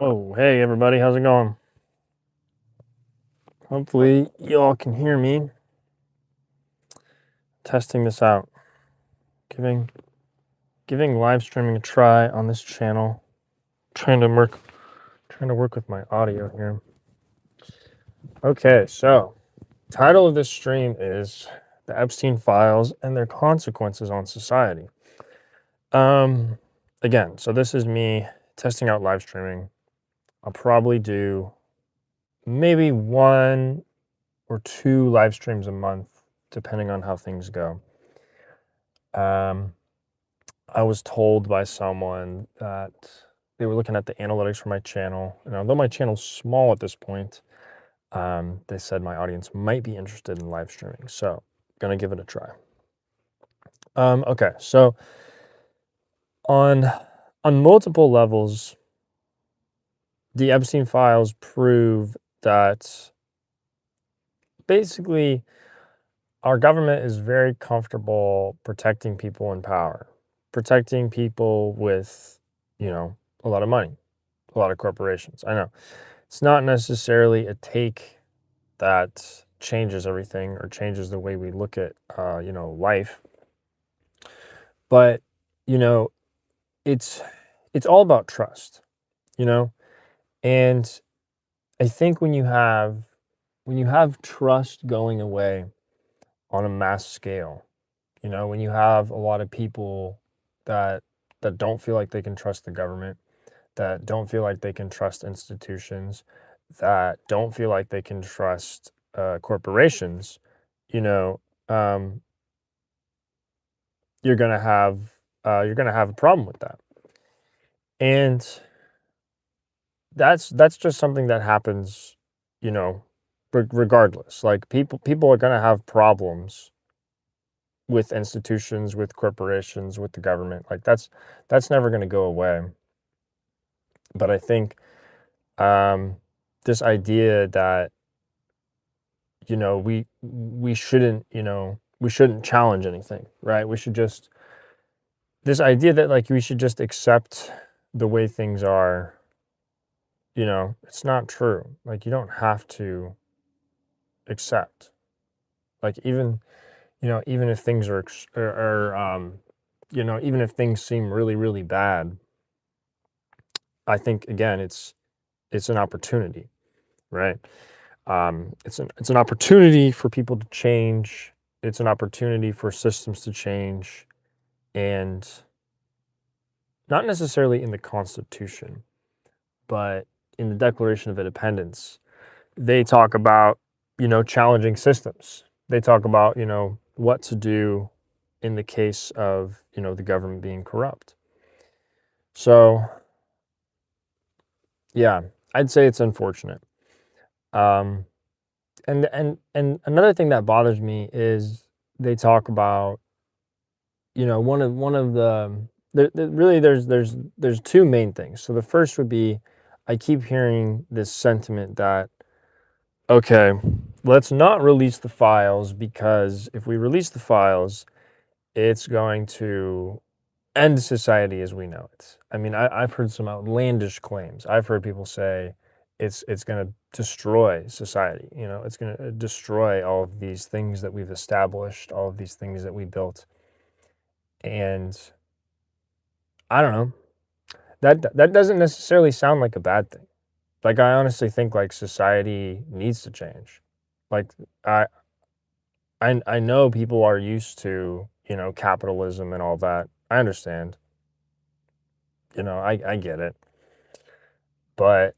Oh, hey everybody, how's it going? Hopefully y'all can hear me. Testing this out. Giving live streaming a try on this channel. Trying to work with my audio here. Okay, so title of this stream is The Epstein Files and Their Consequences on Society. Again, so this is me testing out live streaming. I'll probably do maybe 1 or 2 live streams a month, depending on how things go. I was told by someone that they were looking at the analytics for my channel, and although my channel's small at this point, they said my audience might be interested in live streaming, so gonna give it a try. Okay, so on multiple levels, the Epstein files prove that basically our government is very comfortable protecting people in power, protecting people with, a lot of money, a lot of corporations. I know it's not necessarily a take that changes everything or changes the way we look at, life, but you know, it's all about trust, you know, and I think when you have trust going away on a mass scale, when you have a lot of people that don't feel like they can trust the government, that don't feel like they can trust institutions, that don't feel like they can trust corporations, you know, um, you're gonna have a problem with that, and that's just something that happens, you know, regardless. Like people are gonna have problems with institutions, with corporations, with the government. Like that's never gonna go away. But I think um, this idea that we shouldn't we shouldn't challenge anything, right? We should just this idea that like we should just accept the way things are. It's not true. Like you don't have to accept. Like even if things even if things seem really really bad, I think again it's an opportunity, right? It's an opportunity for people to change. It's an opportunity for systems to change, and not necessarily in the Constitution, but in the Declaration of Independence, they talk about challenging systems. They talk about what to do in the case of the government being corrupt. So yeah, I'd say it's unfortunate. Um, and another thing that bothers me is they talk about one of the really there's two main things. So the first would be I keep hearing this sentiment that okay, let's not release the files because if we release the files, it's going to end society as we know it. I mean, I've heard some outlandish claims. I've heard people say it's going to destroy society. It's going to destroy all of these things that we've established, all of these things that we built. And I don't know. That doesn't necessarily sound like a bad thing. Like I honestly think like society needs to change. Like I I know people are used to, capitalism and all that. I understand. I get it. But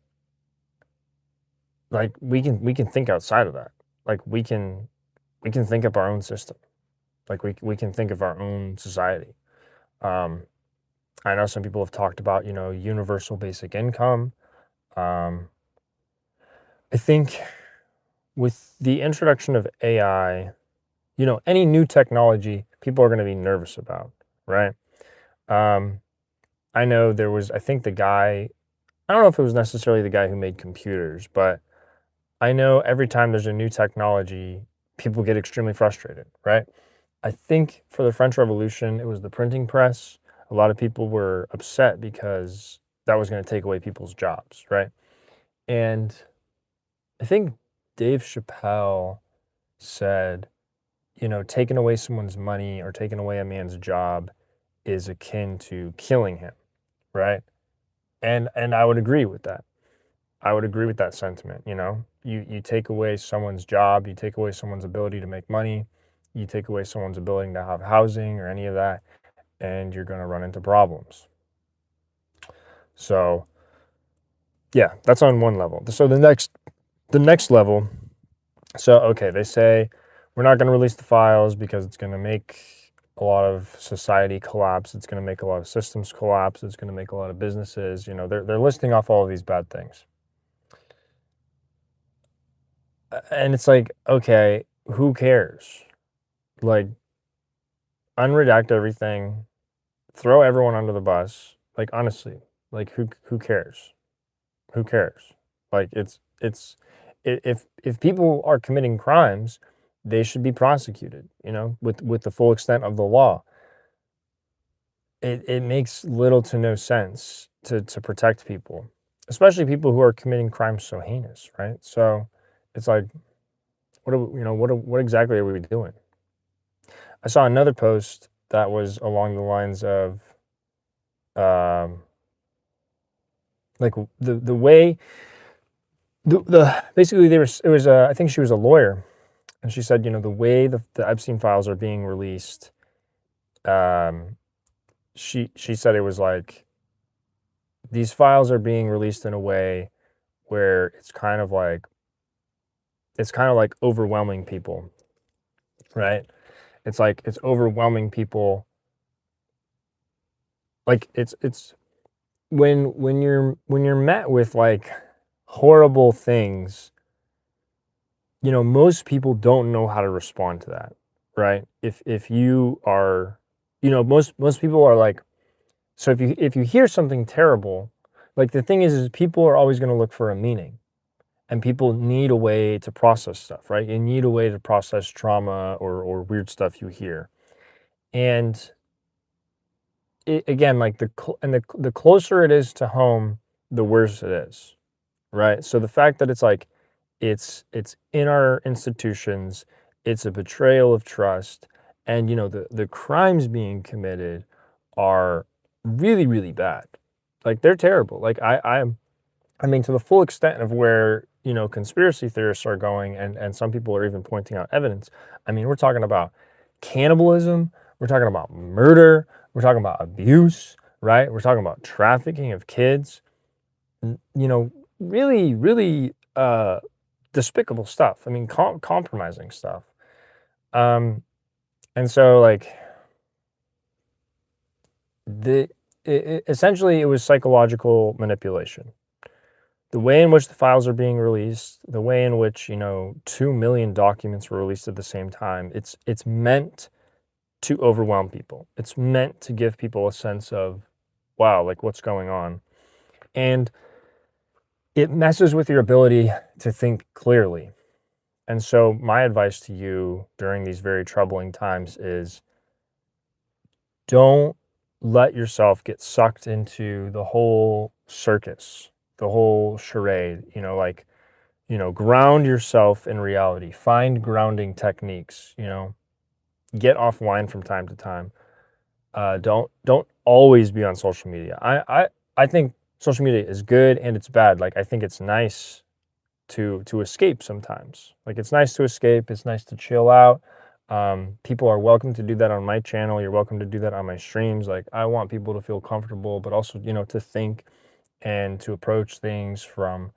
like we can think outside of that. Like we can think up our own system. Like we can think of our own society. Um, I know some people have talked about, universal basic income. Um, I think with the introduction of AI, any new technology, people are going to be nervous about, right? Um, I know there was, I think the guy, I don't know if it was necessarily the guy who made computers, but I know every time there's a new technology, people get extremely frustrated, right? I think for the French Revolution, it was the printing press. A lot of people were upset because, that was going to take away people's jobs, right? And I think Dave Chappelle said, taking away someone's money or taking away a man's job is akin to killing him, right? And I would agree with that. I would agree with that sentiment, You take away someone's job, you take away someone's ability to make money, you take away someone's ability to have housing or any of that, and you're going to run into problems. So, yeah, that's on one level. So the next level, so okay, they say we're not going to release the files because it's going to make a lot of society collapse. It's going to make a lot of systems collapse. It's going to make a lot of businesses, they're listing off all of these bad things. And it's like, okay, who cares? Like, unredact everything, throw everyone under the bus. Like, honestly, like who cares? Who cares? Like, if people are committing crimes, they should be prosecuted, with the full extent of the law. It makes little to no sense to protect people, especially people who are committing crimes so heinous, right? So it's like, what exactly are we doing? I saw another post that was along the lines of, like the way the basically I think she was a lawyer, and she said, the way the Epstein files are being released, she said it was like these files are being released in a way where it's kind of like overwhelming people, right? It's like it's overwhelming people. Like it's when you're met with like horrible things, most people don't know how to respond to that, right? If you are, most people are like, so if you hear something terrible, like the thing is people are always going to look for a meaning, and people need a way to process stuff, right? You need a way to process trauma or weird stuff you hear. And again, like the closer it is to home, the worse it is, right? So the fact that it's like it's in our institutions, it's a betrayal of trust, and the crimes being committed are really, really bad. Like, they're terrible. Like, I mean, to the full extent of where conspiracy theorists are going, and some people are even pointing out evidence. I mean, we're talking about cannibalism, we're talking about murder, we're talking about abuse, right? We're talking about trafficking of kids, really, really despicable stuff. I mean, compromising stuff. And so, like, essentially it was psychological manipulation. The way in which the files are being released, the way in which 2 million documents were released at the same time, it's meant to overwhelm people. It's meant to give people a sense of, wow, like, what's going on? And it messes with your ability to think clearly. And so my advice to you during these very troubling times is, don't let yourself get sucked into the whole circus, the whole charade, ground yourself in reality, find grounding techniques, get offline from time to time. Don't always be on social media. I think social media is good and it's bad. Like, I think it's nice to escape sometimes. Like, it's nice to escape. It's nice to chill out. People are welcome to do that on my channel. You're welcome to do that on my streams. Like, I want people to feel comfortable, but also, to think and to approach things from,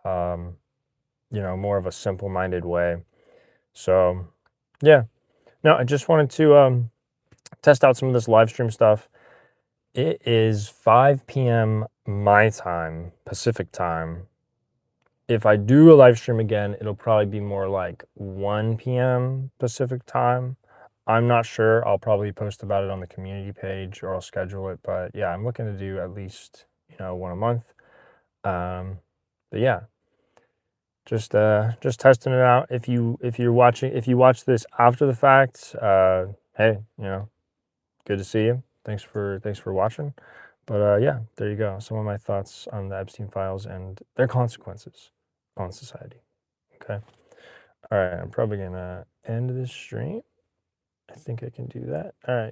more of a simple-minded way. So, yeah. No, I just wanted to test out some of this live stream stuff. It is 5 p.m. my time, Pacific time. If I do a live stream again, it'll probably be more like 1 p.m. Pacific time. I'm not sure. I'll probably post about it on the community page, or I'll schedule it. But yeah, I'm looking to do at least, one a month. But yeah, just testing it out. If you watch this after the fact, hey, good to see you. Thanks for watching. But yeah, there you go. Some of my thoughts on the Epstein files and their consequences on society. Okay. All right. I'm probably gonna end this stream. I think I can do that. All right.